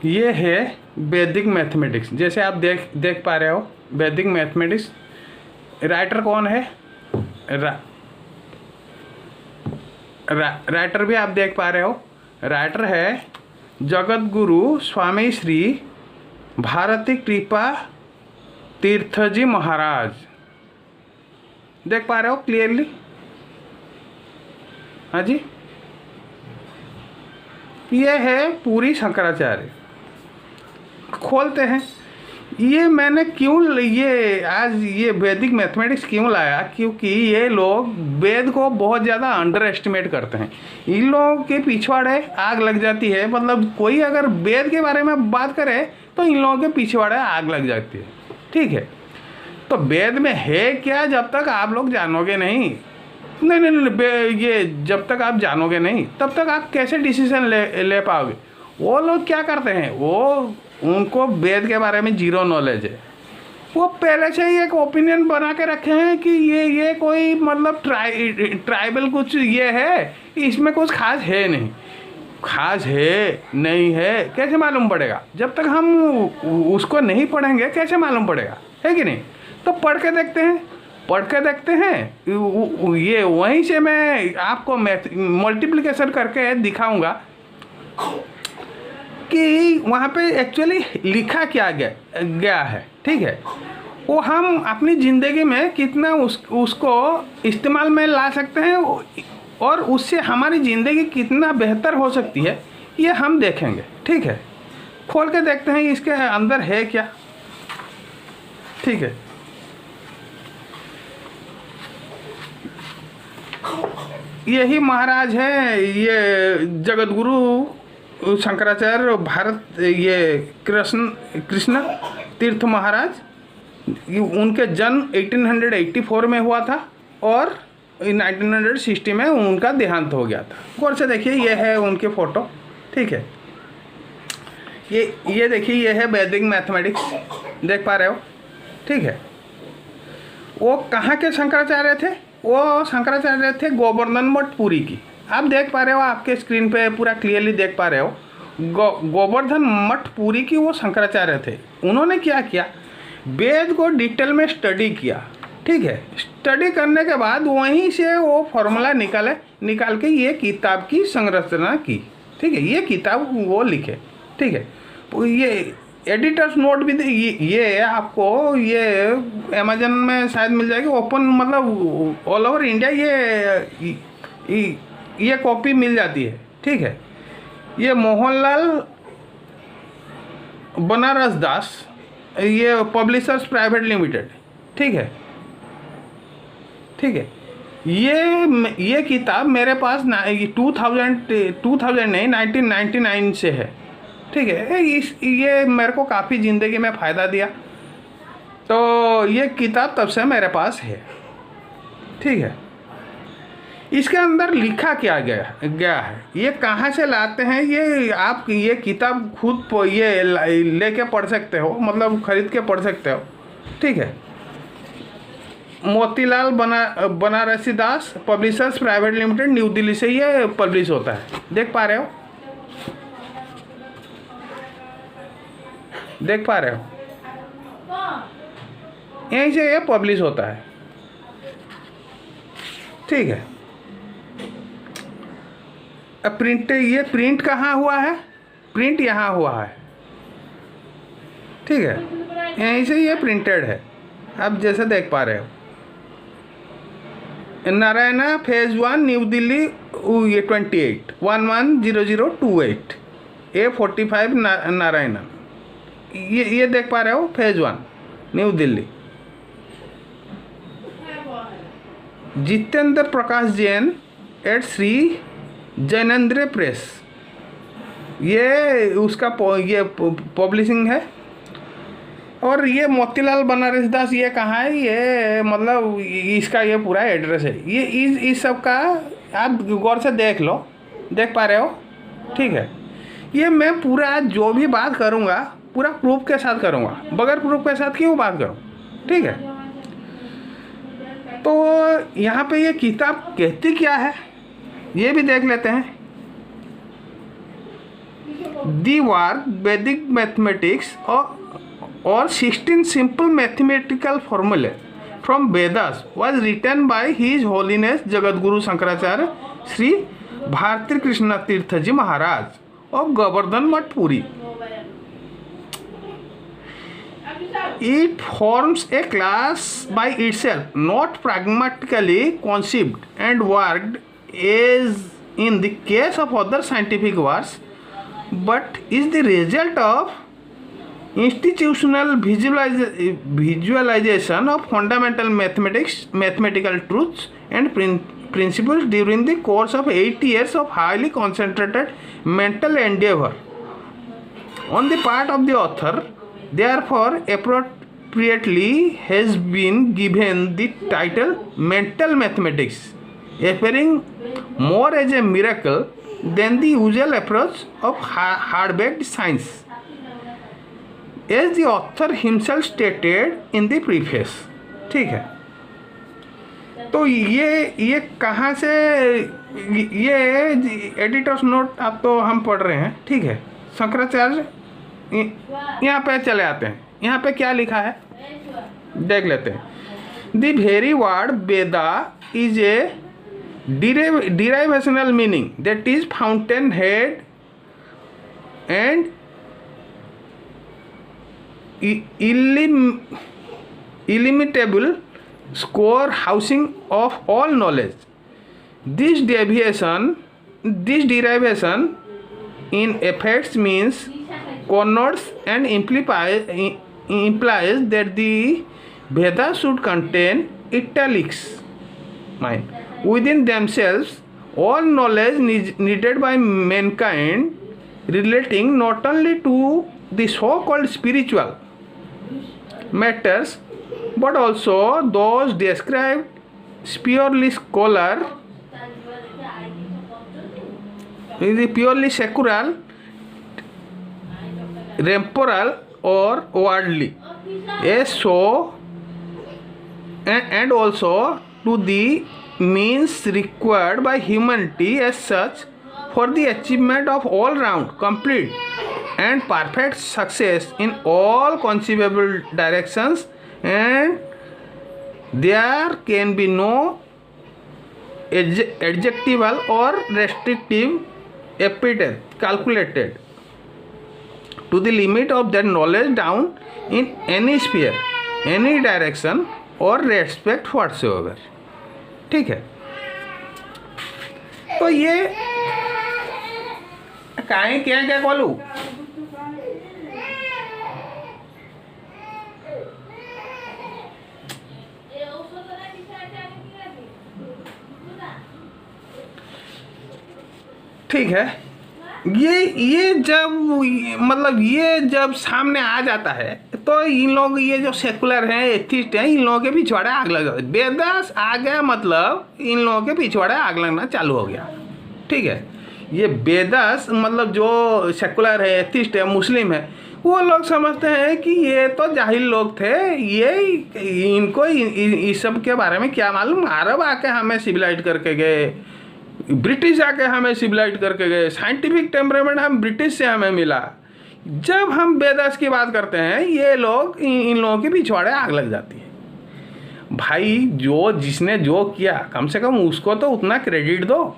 ये है वैदिक मैथमेटिक्स। जैसे आप देख पा रहे हो वैदिक मैथमेटिक्स। राइटर कौन है? राइटर भी आप देख पा रहे हो। राइटर है जगत गुरु स्वामी श्री भारती कृपा तीर्थ जी महाराज। देख पा रहे हो क्लियरली? हाँ जी, ये है पूरी शंकराचार्य। खोलते हैं। ये मैंने क्यों ये आज ये वैदिक मैथमेटिक्स क्यों लाया? क्योंकि ये लोग वेद को बहुत ज़्यादा अंडर एस्टिमेट करते हैं। इन लोगों के पिछवाड़े आग लग जाती है। मतलब कोई अगर वेद के बारे में बात करे तो इन लोगों के पिछवाड़े आग लग जाती है। ठीक है, तो वेद में है क्या जब तक आप लोग जानोगे नहीं? नहीं, ये जब तक आप जानोगे नहीं तब तक आप कैसे डिसीजन ले पाओगे? वो लोग क्या करते हैं, उनको वेद के बारे में जीरो नॉलेज है। वो पहले से ही एक ओपिनियन बना के रखे हैं कि ये कोई मतलब ट्राइबल कुछ ये है, इसमें कुछ खास है नहीं। खास है नहीं है कैसे मालूम पड़ेगा? जब तक हम उसको नहीं पढ़ेंगे कैसे मालूम पड़ेगा? है कि नहीं? तो पढ़ के देखते हैं। ये वहीं से मैं आपको मल्टीप्लिकेशन करके दिखाऊंगा कि वहाँ पे एक्चुअली लिखा क्या गया है। ठीक है, वो हम अपनी ज़िंदगी में कितना उसको इस्तेमाल में ला सकते हैं और उससे हमारी ज़िंदगी कितना बेहतर हो सकती है, ये हम देखेंगे। ठीक है, खोल के देखते हैं इसके अंदर है क्या। ठीक है, यही महाराज है, ये जगत गुरु शंकराचार्य भारत, ये कृष्ण तीर्थ महाराज। उनके जन्म 1884 में हुआ था और 1960 में उनका देहांत हो गया था। गौर से देखिए, ये है उनके फ़ोटो। ठीक है, ये देखिए, ये है वैदिक मैथमेटिक्स। देख पा रहे हो? ठीक है, वो कहाँ के शंकराचार्य थे? वो शंकराचार्य थे गोवर्धन मठ पुरी की। आप देख पा रहे हो, आपके स्क्रीन पे पूरा क्लियरली देख पा रहे हो। गोवर्धन मठ पुरी की वो शंकराचार्य थे। उन्होंने क्या किया? वेद को डिटेल में स्टडी किया। ठीक है, स्टडी करने के बाद वहीं से वो फॉर्मूला निकाल के ये किताब की संरचना की। ठीक है, ये किताब वो लिखे। ठीक है, ये एडिटर्स नोट भी ये आपको ये अमेजन में शायद मिल जाएगी ओपन, मतलब ऑल ओवर इंडिया ये कॉपी मिल जाती है। ठीक है, ये मोहनलाल बनारस दास, ये पब्लिशर्स प्राइवेट लिमिटेड। ठीक है, ये किताब मेरे पास 2000 नहीं 1999 से है। ठीक है, ये मेरे को काफ़ी ज़िंदगी में फ़ायदा दिया, तो ये किताब तब से मेरे पास है। ठीक है, इसके अंदर लिखा क्या गया है, ये कहाँ से लाते हैं, ये आप ये किताब खुद ये लेके पढ़ सकते हो, मतलब ख़रीद के पढ़ सकते हो। ठीक है, Motilal Banarsi Das publishers private limited, new Delhi से ये पब्लिश होता है। देख पा रहे हो? देख पा रहे हो? यहीं से ये पब्लिश होता है। ठीक है, अब ये प्रिंट कहाँ हुआ है? प्रिंट यहाँ हुआ है। ठीक है, यहीं से ये प्रिंटेड है। आप जैसे देख पा रहे हो, नारायणा फेज 1 न्यू दिल्ली, ये 28 110028 A45 नारायणा, ये देख पा रहे हो, फेज 1 न्यू दिल्ली। जितेंद्र प्रकाश जैन एट श्री जैनेन्द्र प्रेस, ये उसका ये पब्लिशिंग है। और ये मोतीलाल बनारस दास, ये कहाँ है? ये मतलब इसका ये पूरा एड्रेस है। ये इस सब का आप गौर से देख लो। देख पा रहे हो? ठीक है, ये मैं पूरा जो भी बात करूँगा पूरा प्रूफ के साथ करूँगा, बगैर प्रूफ के साथ क्यों बात करूँ? ठीक है, तो यहाँ पे ये किताब कहती क्या है ये भी देख लेते हैं। The work Vedic mathematics or 16 simple mathematical formulae from Vedas was written by His Holiness Jagadguru Shankaracharya Sri Bharati Krishna Tirtha Ji Maharaj of Govardhan Math Puri. It forms a class by itself, not pragmatically conceived and worked as in the case of other scientific works, but is the result of institutional visualization of fundamental mathematical truths and principles during the course of 8 years of highly concentrated mental endeavor on the part of the author. Therefore, appropriately has been given the title Mental Mathematics, appearing more as a miracle than the usual approach of hard-baked science, as the author himself stated in the preface. ठीक है, तो ये कहाँ से, ये editors note आप तो हम पढ़ रहे हैं, ठीक है। शंकराचार्य यहाँ पे चले आते हैं, यहाँ पे क्या लिखा है देख लेते हैं। The very word Veda is a derivational meaning, that is fountain head and illimitable score housing of all knowledge. This derivation in effects means connotes and implies that the Vedas should contain italics mind within themselves all knowledge needed by mankind, relating not only to the so-called spiritual matters but also those described purely secular, temporal or worldly, and also to the means required by humanity as such for the achievement of all-round, complete and perfect success in all conceivable directions, and there can be no adjectival or restrictive epithet calculated to the limit of that knowledge down in any sphere, any direction or respect whatsoever. ठीक है, तो ये काहे क्या क्या बोलूं, ठीक है। ये जब मतलब ये जब सामने आ जाता है तो इन लोग, ये जो सेकुलर हैं, एथिस्ट हैं, इन लोगों के पिछवाड़े आग लग जाती है। वेदास आ गया मतलब इन लोगों के पिछवाड़े आग लगना चालू हो गया, ठीक है। ये वेदास मतलब जो सेकुलर है, एथिस्ट है, मुस्लिम है, वो लोग समझते हैं कि ये तो जाहिल लोग थे, ये इनको इस सब के बारे में क्या मालूम, अरब आके हमें सिविलाइज करके गए, ब्रिटिश आके हमें सिविलाइज करके गए, साइंटिफिक टेम्परामेंट हम ब्रिटिश से हमें मिला। जब हम वेदास की बात करते हैं ये लोग, इन लोगों के पिछवाड़े आग लग जाती है। भाई जो जिसने जो किया कम से कम उसको तो उतना क्रेडिट दो,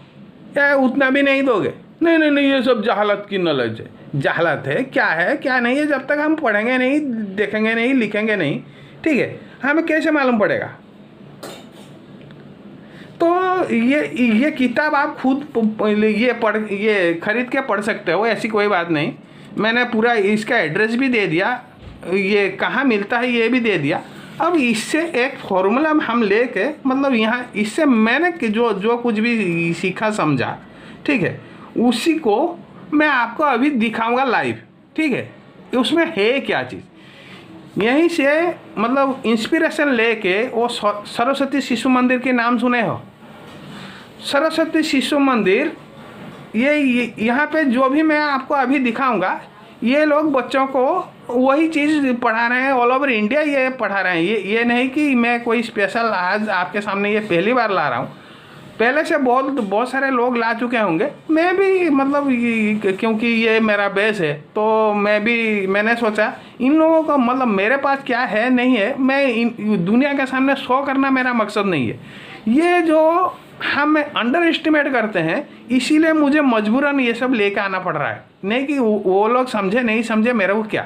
या उतना भी नहीं दोगे? नहीं नहीं नहीं, ये सब जहालत की नॉलेज है। जहालत है क्या नहीं है, जब तक हम पढ़ेंगे नहीं, देखेंगे नहीं, लिखेंगे नहीं, ठीक है, हमें कैसे मालूम पड़ेगा? तो ये किताब आप खुद ये खरीद के पढ़ सकते हो, ऐसी कोई बात नहीं। मैंने पूरा इसका एड्रेस भी दे दिया, ये कहाँ मिलता है ये भी दे दिया। अब इससे एक फॉर्मूला हम लेके, मतलब यहाँ इससे मैंने जो कुछ भी सीखा समझा, ठीक है, उसी को मैं आपको अभी दिखाऊंगा लाइव, ठीक है। उसमें है क्या चीज़, यहीं से मतलब इंस्पिरेशन लेके वो सरस्वती शिशु मंदिर के नाम सुने हो? सरस्वती शिशु मंदिर, ये यहाँ पे जो भी मैं आपको अभी दिखाऊंगा, ये लोग बच्चों को वही चीज़ पढ़ा रहे हैं, ऑल ओवर इंडिया ये पढ़ा रहे हैं। ये नहीं कि मैं कोई स्पेशल आज आपके सामने ये पहली बार ला रहा हूँ, पहले से बहुत बहुत सारे लोग ला चुके होंगे, मैं भी मतलब क्योंकि ये मेरा बेस है तो मैंने सोचा इन लोगों का मतलब मेरे पास क्या है नहीं है, मैं दुनिया के सामने शो करना मेरा मकसद नहीं है। ये जो हम अंडर एस्टिमेट करते हैं, इसीलिए मुझे मजबूरन ये सब लेके आना पड़ रहा है। नहीं कि वो लोग समझे नहीं समझे, मेरे को क्या,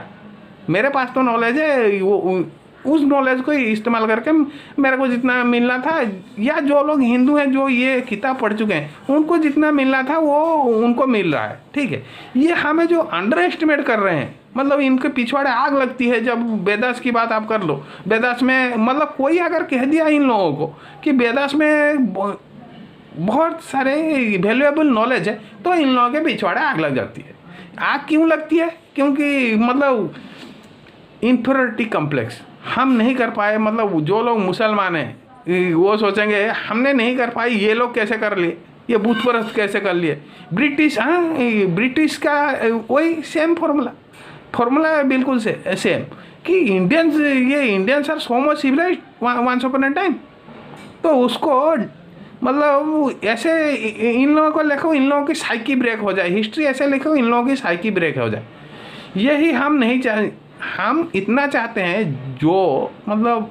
मेरे पास तो नॉलेज है, वो उस नॉलेज को इस्तेमाल करके मेरे को जितना मिलना था, या जो लोग हिंदू हैं जो ये किताब पढ़ चुके हैं उनको जितना मिलना था वो उनको मिल रहा है, ठीक है। ये हमें जो अंडर एस्टिमेट कर रहे हैं, मतलब इनके पिछवाड़े आग लगती है। जब वेदास की बात आप कर लो, वेदास में मतलब कोई अगर कह दिया इन लोगों को कि वेदास में बहुत सारे वैल्यूएबल नॉलेज है, तो इन लोगों के पिछवाड़े आग लग जाती है। आग क्यों लगती है? क्योंकि मतलब इंफीरियरिटी कॉम्प्लेक्स हम नहीं कर पाए, मतलब जो लोग मुसलमान हैं वो सोचेंगे हमने नहीं कर पाई, ये लोग कैसे कर लिए, ये बुत परस्त कैसे कर लिए। ब्रिटिश का वही सेम फॉर्मूला बिल्कुल सेम कि Indians are so much civilized once upon a time. तो उसको मतलब ऐसे इन लोगों को लिखो, इन लोगों की साइकी ब्रेक हो जाए, हिस्ट्री ऐसे लिखो इन लोगों की साइकी ब्रेक हो जाए। यही हम नहीं चाह, हम इतना चाहते हैं जो मतलब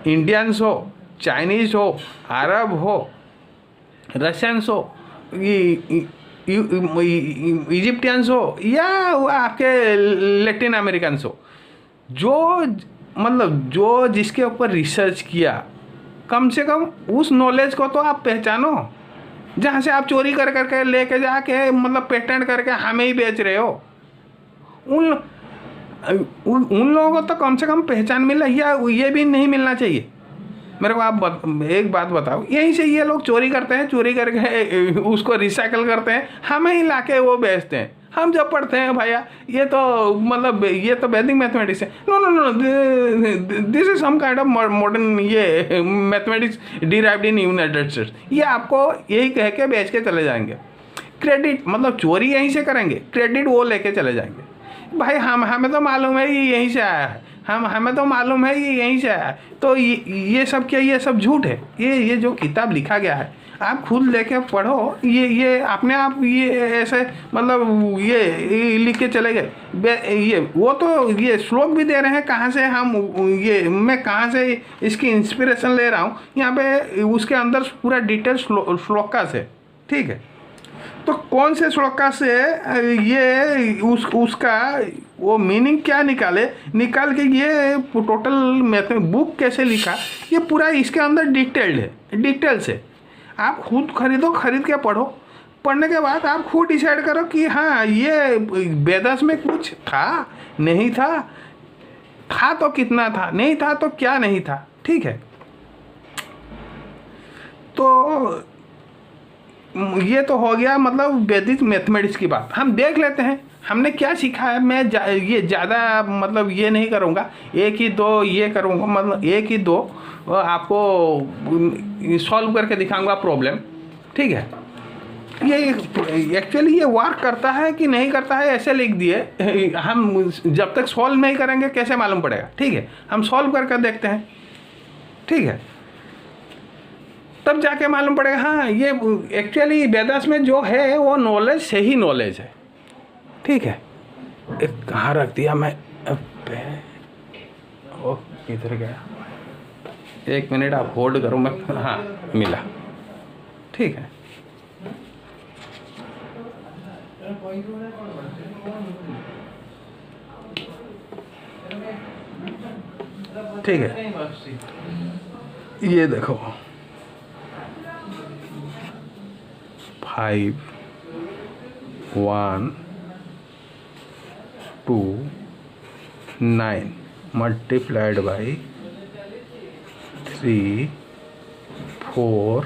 इंडियंस हो, चाइनीज़ हो, अरब हो, रशियंस हो, इजिप्टियंस हो, या आपके लैटिन अमेरिकन्स हो, जो मतलब जो जिसके ऊपर रिसर्च किया, कम से कम उस नॉलेज को तो आप पहचानो। जहाँ से आप चोरी कर करके लेके जाके मतलब पेटेंट करके हमें ही बेच रहे हो, उन लोगों को तो कम से कम पहचान मिले, या ये भी नहीं मिलना चाहिए। मेरे को आप एक बात बताओ, यहीं से ये लोग चोरी करते हैं, चोरी करके उसको रिसाइकल करते हैं, हमें ही लाके वो बेचते हैं। हम जब पढ़ते हैं भैया ये तो मतलब ये तो वैदिक मैथमेटिक्स है, no no no, this is some kind of modern ये mathematics derived in United States, ये आपको यही कह के बेच के चले जाएंगे। क्रेडिट मतलब चोरी यहीं से करेंगे, क्रेडिट वो लेके चले जाएंगे। भाई हमें तो मालूम है ये यहीं से आया है, हमें तो मालूम है ये यहीं से आया है। तो ये सब क्या, ये सब झूठ है। ये जो किताब लिखा गया है आप खुद लेके पढ़ो, ये अपने आप ये ऐसे मतलब ये लिख के चले गए। ये वो तो ये श्लोक भी दे रहे हैं कहाँ से, हम ये मैं कहाँ से इसकी इंस्पिरेशन ले रहा हूँ, यहाँ पे उसके अंदर पूरा डिटेल श्लोका से, ठीक है। तो कौन से श्लोका से ये उसका वो मीनिंग क्या निकाल के ये टोटल बुक कैसे लिखा, ये पूरा इसके अंदर डिटेल्ड है, डिटेल से आप खुद खरीदो, खरीद के पढ़ो। पढ़ने के बाद आप खुद डिसाइड करो कि हाँ ये वेदास में कुछ था नहीं था तो कितना था, नहीं था तो क्या नहीं था, ठीक है। तो ये तो हो गया मतलब वैदिक मैथमेटिक्स की बात। हम देख लेते हैं हमने क्या सीखा है। मैं ये ज़्यादा मतलब ये नहीं करूँगा, एक ही दो ये करूँगा, मतलब एक ही दो आपको सॉल्व करके दिखाऊंगा प्रॉब्लम, ठीक है। ये एक्चुअली ये वर्क करता है कि नहीं करता है ऐसे लिख दिए, हम जब तक सॉल्व नहीं करेंगे कैसे मालूम पड़ेगा, ठीक है। हम सॉल्व करके देखते हैं, ठीक है, तब जाके मालूम पड़ेगा हाँ ये एक्चुअली वेदास में जो है वो नॉलेज से ही नॉलेज है, ठीक है। एक कहाँ रख दिया मैं, ओ किधर गया, एक मिनट आप होल्ड करो, मैं हाँ मिला, ठीक है। ठीक है, ये देखो 5 1 2 9 मल्टीप्लाइड बाई 3 4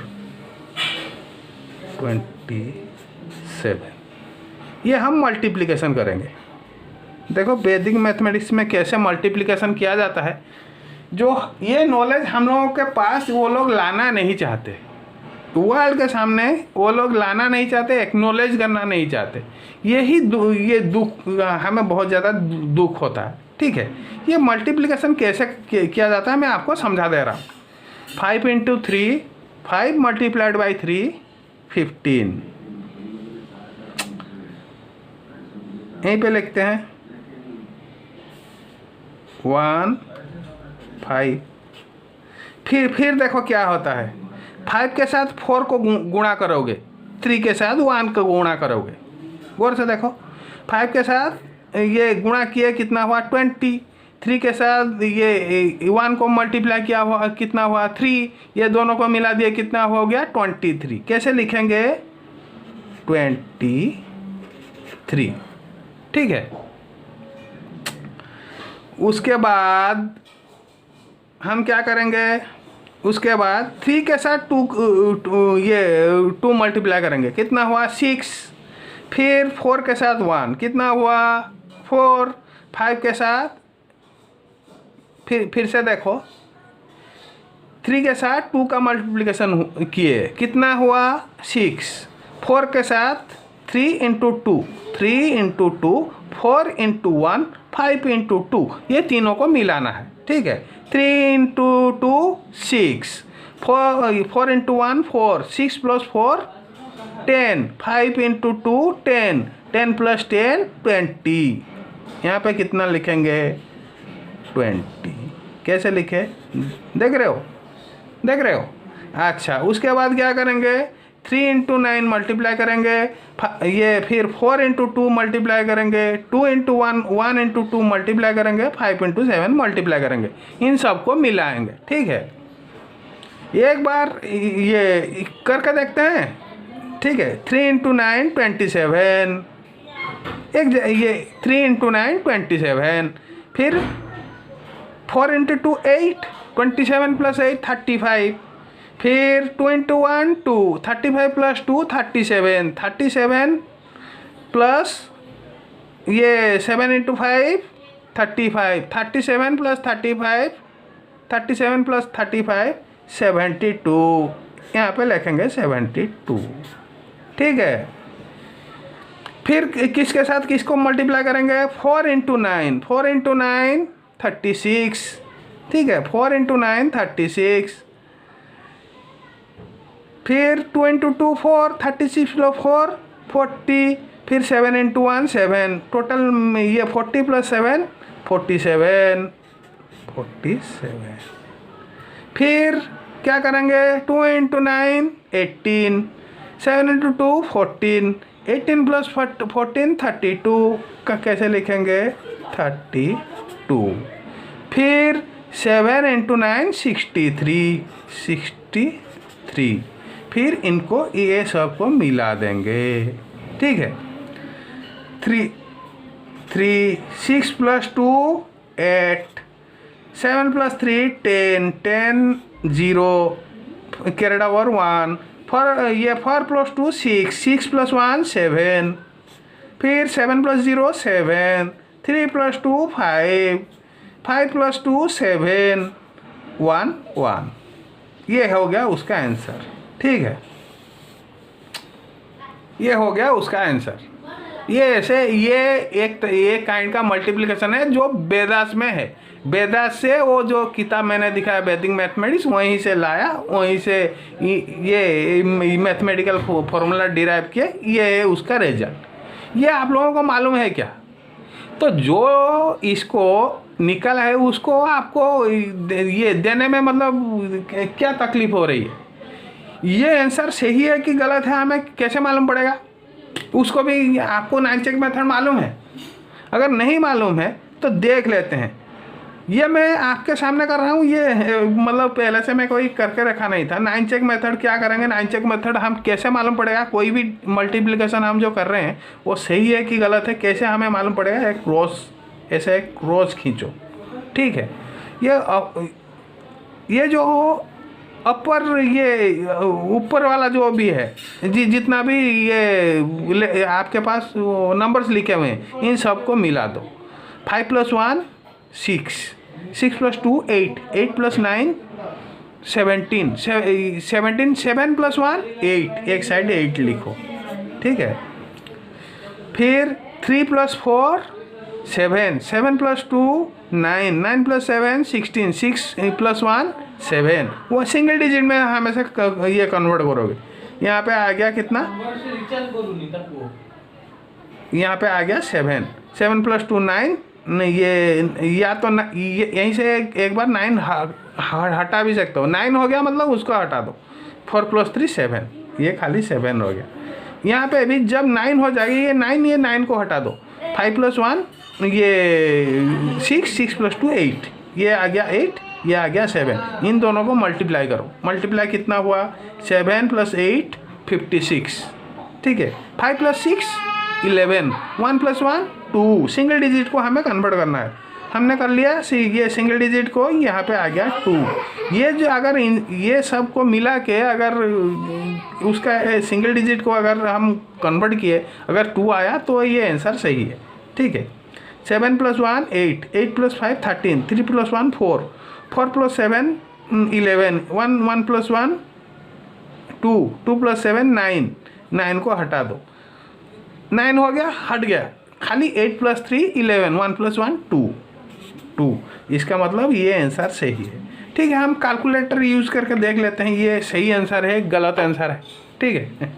27, ये हम मल्टीप्लिकेशन करेंगे। देखो वैदिक मैथमेटिक्स में कैसे मल्टीप्लिकेशन किया जाता है, जो ये नॉलेज हम लोगों के पास वो लोग लाना नहीं चाहते, वर्ल्ड के सामने वो लोग लाना नहीं चाहते, एक्नॉलेज करना नहीं चाहते। यही ये दुख हमें बहुत ज़्यादा दुख होता है, ठीक है। ये मल्टीप्लिकेशन कैसे किया जाता है मैं आपको समझा दे रहा हूँ। 5 × 3 5 मल्टीप्लाइड बाई 3 15। यहीं पे लिखते हैं 1 5। फिर देखो क्या होता है, 5 के साथ 4 को गुणा करोगे, 3 के साथ 1 को गुणा करोगे। गौर से देखो, 5 के साथ ये गुणा किए कितना हुआ 20, 3 के साथ ये 1 को मल्टीप्लाई किया हुआ कितना हुआ 3, ये दोनों को मिला दिए कितना हो गया 23। कैसे लिखेंगे 23, ठीक है। उसके बाद हम क्या करेंगे, उसके बाद 3 के साथ 2 मल्टीप्लाई करेंगे, कितना हुआ 6। फिर 4 के साथ 1 कितना हुआ 4। 5 के साथ फिर से देखो 3 के साथ 2 का मल्टीप्लिकेशन किए कितना हुआ 6। 4 के साथ 3 इंटू 2, 3 इंटू 2, 4 इंटू 1, 5 इंटू 2, ये तीनों को मिलाना है, ठीक है। 3 into 2 6, 4 into 1 4, 6 plus 4 10, 5 into 2 10, 10 plus 10 20। यहाँ पे कितना लिखेंगे 20। कैसे लिखे देख रहे हो। अच्छा, उसके बाद क्या करेंगे 3 इंटू 9 मल्टीप्लाई करेंगे, ये फिर 4 इंटू 2 मल्टीप्लाई करेंगे, 2 इंटू 1, 1 इंटू 2 मल्टीप्लाई करेंगे, 5 इंटू 7 मल्टीप्लाई करेंगे। इन सबको मिलाएंगे, ठीक है। एक बार ये करके देखते हैं, ठीक है। 3 इंटू 9 27, ये 3 इंटू 9 27। फिर 4 इंटू 2 8, 27 प्लस 8 35। फिर 2 इंटू 1 2, 35 प्लस 2 37, 37 प्लस ये 7 इंटू 5 35, 37 प्लस 35, 37 प्लस 35 72। यहाँ पे लिखेंगे 72, ठीक है। फिर किसके साथ किसको मल्टीप्लाई करेंगे 4 इंटू 9, 4 इंटू 9 36, ठीक है। 4 इंटू 9 36। फिर 2 इंटू 2 4, 36 प्लस 4 40। फिर 7 इंटू 1 7, टोटल ये 40 प्लस 7 47। फिर क्या करेंगे 2 इंटू 9 18, 7 इंटू 2 14, 18 प्लस 14 32 का कैसे लिखेंगे 32। फिर 7 इंटू 9 63। फिर इनको ये सब को मिला देंगे, ठीक है। 6 plus 2 8, 7 plus 3 10, 10 0 carried over 1। 4 plus 2 6, 6 plus 1 7। फिर 7 प्लस 0 7, 3 प्लस 2 5, 5 प्लस 2 7 1 1। ये हो गया उसका आंसर, ठीक है। ये हो गया उसका आंसर। ये ऐसे ये एक काइंड का मल्टीप्लिकेशन है जो वेदास में है। वेदास से वो जो किताब मैंने दिखाया वैदिक मैथमेटिक्स, वहीं से लाया, वहीं से ये मैथमेटिकल फॉर्मूला डिराइव किया। ये है उसका रिजल्ट। ये आप लोगों को मालूम है क्या? तो जो इसको निकल है उसको आपको ये देने में मतलब क्या तकलीफ हो रही है? ये आंसर सही है कि गलत है हमें कैसे मालूम पड़ेगा? उसको भी आपको 9 चेक मेथड मालूम है? अगर नहीं मालूम है तो देख लेते हैं। ये मैं आपके सामने कर रहा हूँ, ये मतलब पहले से मैं कोई करके रखा नहीं था। 9 चेक मेथड क्या करेंगे, 9 चेक मेथड हम कैसे मालूम पड़ेगा कोई भी मल्टीप्लिकेशन हम जो कर रहे हैं वो सही है कि गलत है, कैसे हमें मालूम पड़ेगा? एक क्रॉस, ऐसे एक क्रॉस खींचो, ठीक है। ये जो अपर, ये ऊपर वाला जो भी है जितना भी ये आपके पास नंबर्स लिखे हुए हैं, इन सबको मिला दो। 5 प्लस 1 6, 6 प्लस 2 8, 8 प्लस 9 17, 7 प्लस 1 8, एक साइड 8 लिखो, ठीक है। फिर 3 प्लस 4 7, 7 प्लस 2 9, 9 प्लस 7 16, 6 प्लस 1 7, वो सिंगल डिजिट में हमेशा ये कन्वर्ट करोगे। यहाँ पे आ गया कितना, यहाँ पे आ गया 7, 7 + 2 9, ये या तो ये यहीं से एक बार 9 हटा भी सकते हो, 9 हो गया मतलब उसको हटा दो, 4 + 3 7, ये खाली 7 हो गया। यहाँ पे भी जब 9 हो जाएगी ये 9 को हटा दो, 5 + 1 ये 6, 6 + 2 8, ये आ गया 8, ये आ गया 7। इन दोनों को मल्टीप्लाई करो, मल्टीप्लाई कितना हुआ, 7 + 8 56, ठीक है। 5 + 6 11, 1 + 1 2, सिंगल डिजिट को हमें कन्वर्ट करना है, हमने कर लिया। ये सिंगल डिजिट को यहाँ पे आ गया 2। ये जो अगर ये सब को मिला के अगर उसका सिंगल डिजिट को अगर हम कन्वर्ट किए, अगर 2 आया तो ये आंसर सही है, ठीक है। 7 + 1 8, 8 + 5 13, 3 + 1 4, 4 + 7 11, 1 + 1 2, 2 + 7 9, 9 को हटा दो, 9 हो गया, हट गया, खाली 8 + 3 11, 1 + 1 2, इसका मतलब ये आंसर सही है, ठीक है। हम कैलकुलेटर यूज़ करके देख लेते हैं ये सही आंसर है गलत आंसर है, ठीक है।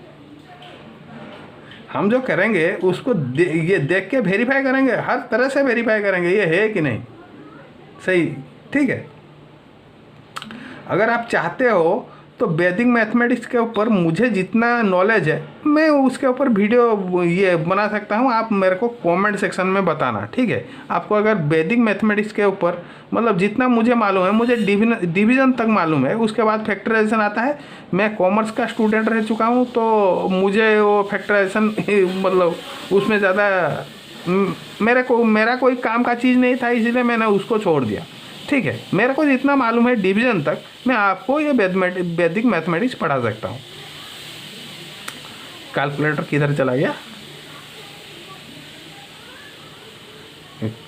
हम जो करेंगे उसको ये देख के वेरीफाई करेंगे, हर तरह से वेरीफाई करेंगे ये है कि नहीं सही, ठीक है। अगर आप चाहते हो तो वैदिक मैथमेटिक्स के ऊपर मुझे जितना नॉलेज है मैं उसके ऊपर वीडियो ये बना सकता हूँ, आप मेरे को कमेंट सेक्शन में बताना, ठीक है। आपको अगर वैदिक मैथमेटिक्स के ऊपर मतलब जितना मुझे मालूम है, मुझे डिवीज़न तक मालूम है, उसके बाद फैक्टराइजेशन आता है। मैं कॉमर्स का स्टूडेंट रह चुका हूँ तो मुझे वो फैक्टराइजेशन मतलब उसमें ज़्यादा मेरा कोई काम का चीज़ नहीं था, इसलिए मैंने उसको छोड़ दिया, ठीक है। मेरे को जितना मालूम है डिवीज़न तक मैं आपको ये वैदिक मैथमेटिक्स पढ़ा सकता हूँ। कैलकुलेटर किधर चला गया,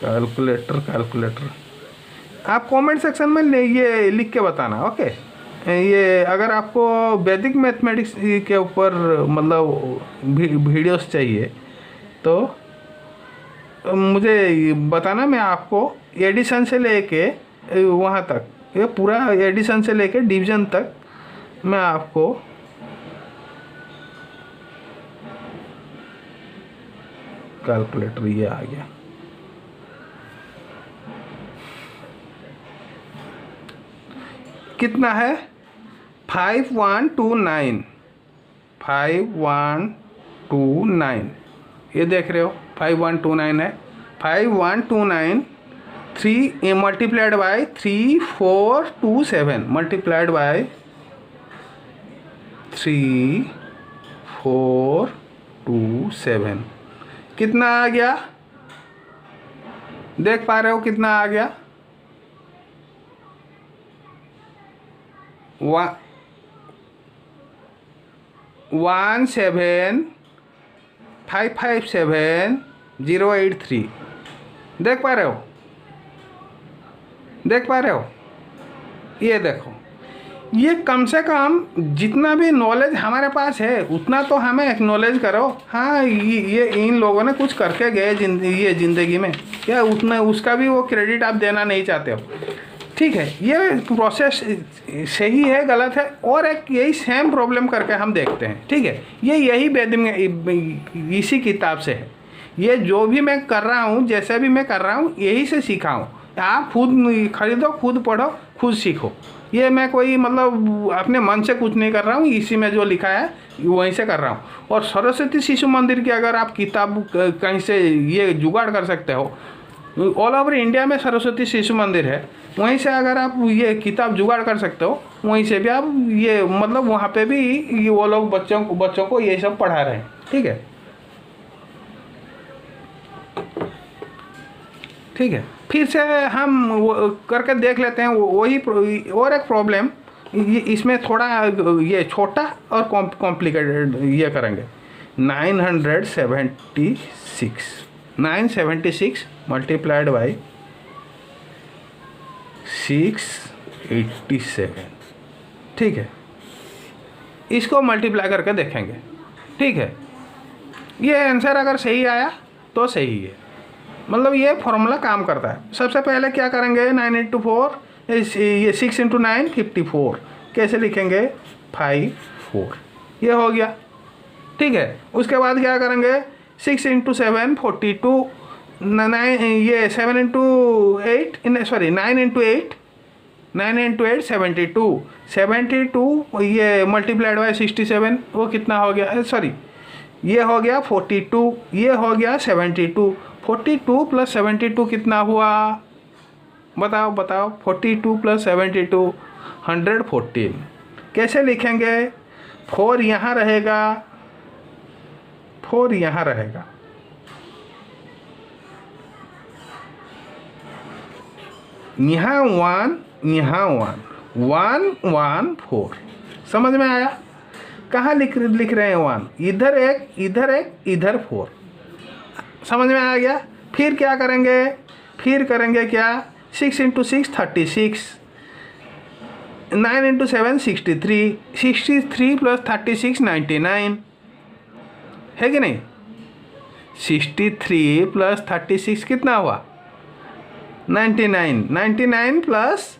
कैलकुलेटर आप कमेंट सेक्शन में ये लिख के बताना, ओके। ये अगर आपको वैदिक मैथमेटिक्स के ऊपर मतलब वीडियोस चाहिए तो मुझे बताना, मैं आपको एडिशन से लेके वहाँ तक, ये पूरा एडिशन से लेके डिवीज़न तक मैं आपको कैलकुलेटर ये आ गया, कितना है 5129, 5129 ये देख रहे हो 5129 है। 5129 3 मल्टीप्लाइड बाय 3427 मल्टीप्लाइड बाय 3427 कितना आ गया, देख पा रहे हो कितना आ गया, 17557,083 देख पा रहे हो, देख पा रहे हो, ये देखो, ये कम से कम जितना भी नॉलेज हमारे पास है उतना तो हमें एक्नॉलेज करो। हाँ ये इन लोगों ने कुछ करके गए ये ज़िंदगी में, क्या उतना उसका भी वो क्रेडिट आप देना नहीं चाहते हो, ठीक है। ये प्रोसेस सही है गलत है, और एक यही सेम प्रॉब्लम करके हम देखते हैं, ठीक है। ये यही वैदिक में इसी किताब से है, ये जो भी मैं कर रहा हूँ जैसे भी मैं कर रहा हूँ यही से सीखा हूँ। आप खुद खरीदो, खुद पढ़ो, खुद सीखो, ये मैं कोई मतलब अपने मन से कुछ नहीं कर रहा हूँ, इसी में जो लिखा है वहीं से कर रहा हूँ। और सरस्वती शिशु मंदिर की अगर आप किताब कहीं से ये जुगाड़ कर सकते हो, ऑल ओवर इंडिया में सरस्वती शिशु मंदिर है, वहीं से अगर आप ये किताब जुगाड़ कर सकते हो, वहीं से भी आप ये मतलब वहाँ पे भी ये वो लोग बच्चों को ये सब पढ़ा रहे हैं, ठीक है, ठीक है। फिर से हम वो करके देख लेते हैं वही और एक प्रॉब्लम, इसमें थोड़ा ये छोटा और कॉम्प्लिकेटेड ये करेंगे। 976 मल्टीप्लाइड बाई 687, ठीक है, इसको मल्टीप्लाई करके देखेंगे, ठीक है। ये आंसर अगर सही आया तो सही है, मतलब ये फॉर्मूला काम करता है। सबसे पहले क्या करेंगे, 9 × 4 ये 6 इंटू 9 54, कैसे लिखेंगे 54, ये हो गया। ठीक है, उसके बाद क्या करेंगे 6 इंटू 7 42, 9 ये 7 इंटू 8 सॉरी 9 इंटू 8 72, 72 ये मल्टीप्लाइड बाय 67 वो कितना हो गया, सॉरी ये हो गया 42, ये हो गया 72, 42 प्लस 72 कितना हुआ बताओ बताओ, 42 प्लस 72 114, कैसे लिखेंगे 4 यहाँ रहेगा, 4 यहाँ रहेगा, यहाँ 1 यहाँ 1 1 1 4, समझ में आया। कहाँ लिख रहे हैं 1, इधर एक इधर एक इधर 4, समझ में आ गया। फिर क्या करेंगे, फिर करेंगे क्या 6 इंटू 6 36, 9 इंटू 7 63, 63 प्लस 36 99, है कि नहीं। 63 प्लस 36 कितना हुआ 99, 99 प्लस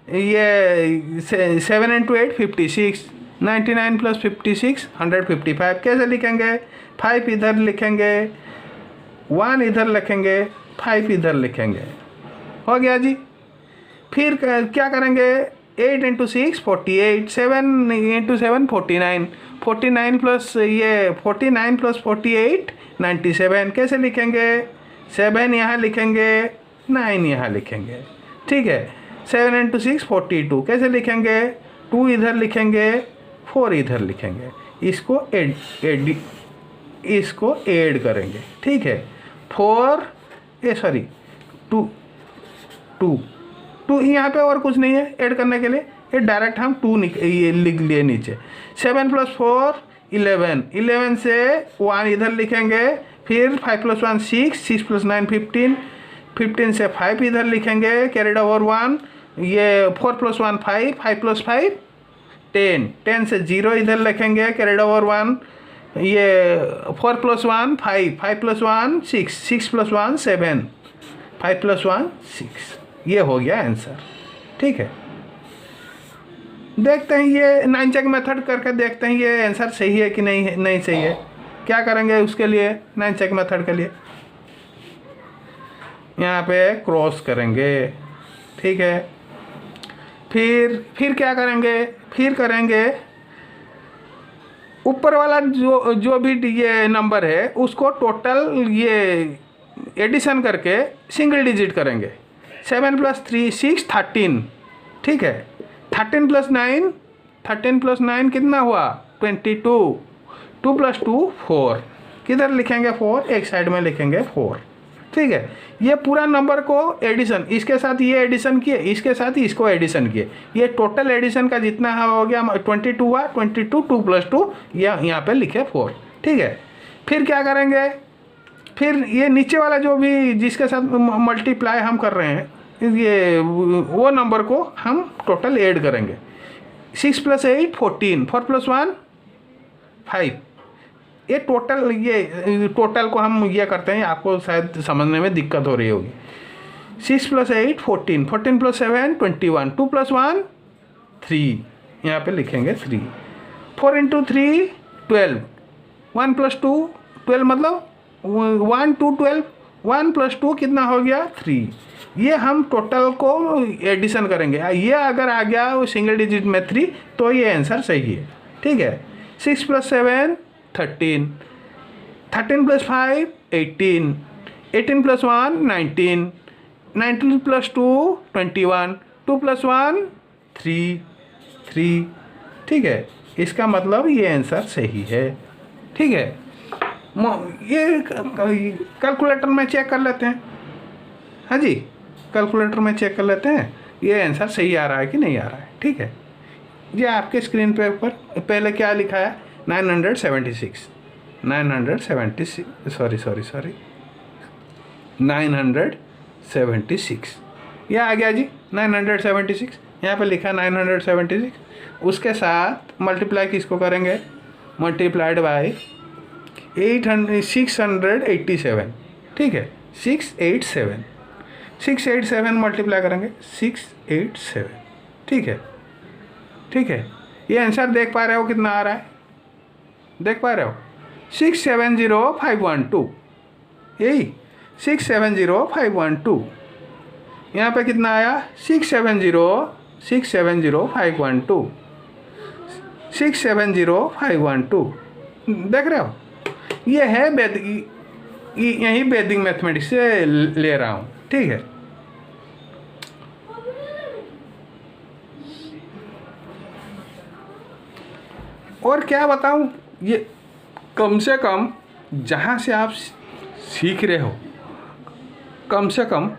ये 7 इंटू 8 56, 99 प्लस 56 155, कैसे लिखेंगे 5 इधर लिखेंगे, 1 इधर लिखेंगे, 5 इधर लिखेंगे, हो गया जी। फिर क्या करेंगे 8 इंटू 6 48, 7 इंटू 7 49, 49 प्लस ये 49 प्लस 48 97, कैसे लिखेंगे 7 यहाँ लिखेंगे 9 यहाँ लिखेंगे। ठीक है, 7 इंटू 6 42, कैसे लिखेंगे 2 इधर लिखेंगे 4 इधर लिखेंगे, इसको इसको ऐड करेंगे। ठीक है 4 2 यहाँ पे और कुछ नहीं है ऐड करने के लिए, ये डायरेक्ट हम 2 ये लिख लिए नीचे। 7 प्लस 4 11, 11 से 1 इधर लिखेंगे, फिर 5 प्लस 1 6, 6 प्लस 9 15, 15 से 5 इधर लिखेंगे, कैरिड ओवर 1, ये 4 प्लस 1 5, 5 प्लस 5 10, 10 से 0 इधर लिखेंगे, कैरिड ओवर 1, ये 4 प्लस 1 5, 5 प्लस 1 6, 6 प्लस 1 7, 5 प्लस 1 6, ये हो गया आंसर। ठीक है, देखते हैं ये 9 चेक मेथड करके देखते हैं ये आंसर सही है कि नहीं सही है। क्या करेंगे उसके लिए 9 चेक मेथड के लिए, यहाँ पे क्रॉस करेंगे। ठीक है, फिर क्या करेंगे, फिर करेंगे ऊपर वाला जो भी ये नंबर है उसको टोटल ये एडिशन करके सिंगल डिजिट करेंगे। 7 प्लस 3 6 13, ठीक है 13 प्लस 9, 13 प्लस 9 कितना हुआ 22, 2 प्लस 2 4, किधर लिखेंगे 4, एक साइड में लिखेंगे 4। ठीक है, ये पूरा नंबर को एडिशन, इसके साथ ये एडिशन किए, इसके साथ ही इसको एडिशन किए, ये टोटल एडिशन का जितना हो गया 22 हुआ, 22 2 प्लस 2 यहाँ पे लिखे 4। ठीक है, फिर क्या करेंगे, फिर ये नीचे वाला जो भी जिसके साथ मल्टीप्लाई हम कर रहे हैं ये वो नंबर को हम टोटल ऐड करेंगे। 6 प्लस 8 14, 4 प्लस 1 5, ये टोटल को हम ये करते हैं, आपको शायद समझने में दिक्कत हो रही होगी। 6 प्लस 8 14, 14 प्लस 7 21, 2 प्लस 1 3, यहाँ पे लिखेंगे 3, 4 इंटू 3 12, 1 प्लस 2 12 मतलब 1 2 12, 1 प्लस 2 कितना हो गया 3। ये हम टोटल को एडिशन करेंगे, ये अगर आ गया वो सिंगल डिजिट में 3 तो ये आंसर सही है। ठीक है, 6 plus 7 13, 13 plus 5 18, 18 plus 1 19, 19 plus 2 21, 2 plus 1 3। ठीक है, इसका मतलब ये आंसर सही है। ठीक है, ये कैलकुलेटर में चेक कर लेते हैं। हाँ जी, कैलकुलेटर में चेक कर लेते हैं ये आंसर सही आ रहा है कि नहीं आ रहा है। ठीक है, ये आपके स्क्रीन पे ऊपर पहले क्या लिखा है 976, 976, ये आ गया जी 976, यहाँ पे लिखा 976। उसके साथ मल्टीप्लाई किसको करेंगे, मल्टीप्लाइड बाय 687। ठीक है 687, 687 मल्टीप्लाई करेंगे 687, ठीक है, ठीक है। ये आंसर देख पा रहे हो कितना आ रहा है, देख पा रहे हो 670512, यही 670512। यहाँ पे कितना आया 670 670 512, देख रहे हो। ये है यही वैदिक मैथमेटिक्स से ले रहा हूँ, ठीक है। और क्या बताऊँ, ये कम से कम जहाँ से आप सीख रहे हो, कम से कम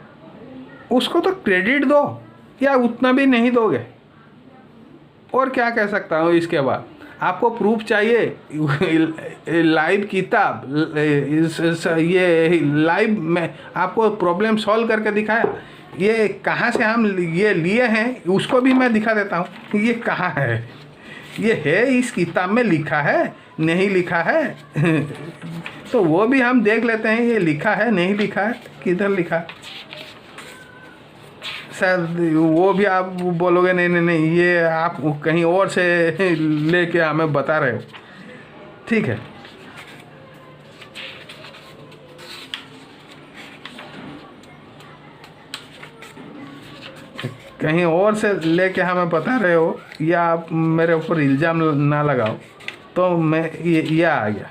उसको तो क्रेडिट दो, या उतना भी नहीं दोगे। और क्या कह सकता हूँ इसके बाद, आपको प्रूफ चाहिए, लाइव किताब, ये लाइव में आपको प्रॉब्लम सॉल्व करके दिखाया, ये कहाँ से हम ये लिए हैं उसको भी मैं दिखा देता हूँ। ये कहाँ है, ये है इस किताब में लिखा है, नहीं लिखा है तो वो भी हम देख लेते हैं, ये लिखा है नहीं लिखा है, किधर लिखा है। शायद वो भी आप बोलोगे नहीं नहीं नहीं, ये आप कहीं और से लेके हमें बता रहे हो, ठीक है। कहीं और से लेके हमें बता रहे हो, या आप मेरे ऊपर इल्ज़ाम ना लगाओ, तो मैं ये आ गया।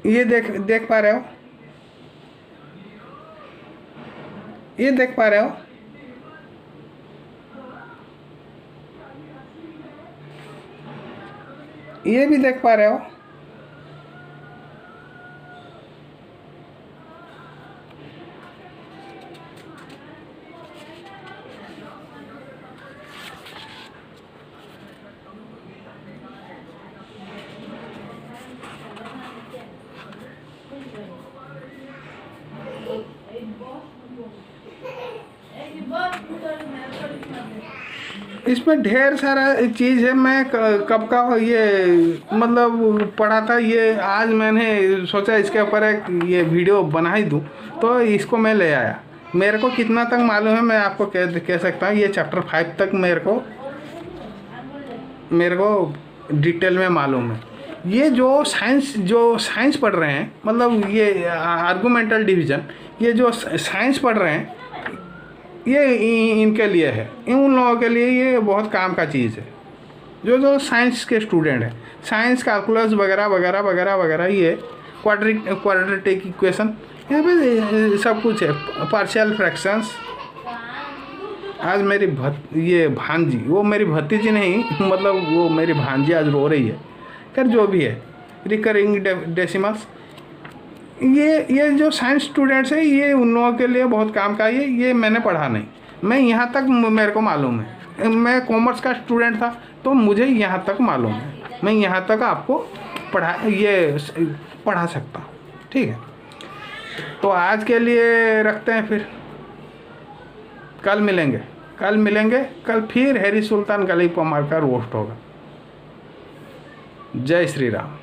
ये देख पा रहे हो, ये देख पा रहे हो, ये भी देख पा रहे हो। इसमें ढेर सारा चीज़ है। मैं कब का ये मतलब पढ़ा था, ये आज मैंने सोचा इसके ऊपर एक ये वीडियो बना ही दूँ, तो इसको मैं ले आया। मेरे को कितना तक मालूम है मैं आपको कह सकता हूँ, ये चैप्टर 5 तक मेरे को डिटेल में मालूम है। ये जो साइंस पढ़ रहे हैं, मतलब ये आर्गुमेंटल डिवीज़न, ये जो साइंस पढ़ रहे हैं, ये इनके लिए है, उन लोगों के लिए ये बहुत काम का चीज़ है। जो साइंस के स्टूडेंट हैं, साइंस कैलकुलस वगैरह वगैरह वगैरह वगैरह, ये क्वाड्रेटिक इक्वेशन, यहाँ पे सब कुछ है, पार्शियल फ्रैक्शंस। आज मेरी ये भांजी, वो मेरी भतीजी नहीं, मतलब वो मेरी भांजी आज रो रही है। खैर जो भी है, रिकरिंग डेसिमल्स, ये जो साइंस स्टूडेंट्स है, ये उन लोगों के लिए बहुत काम का है। ये मैंने पढ़ा नहीं, मैं यहाँ तक मेरे को मालूम है। मैं कॉमर्स का स्टूडेंट था, तो मुझे यहाँ तक मालूम है, मैं यहाँ तक आपको पढ़ा सकता हूँ, ठीक है। तो आज के लिए रखते हैं, फिर कल मिलेंगे। कल फिर हैरी सुल्तान गली पमार का रोस्ट होगा। जय श्री राम।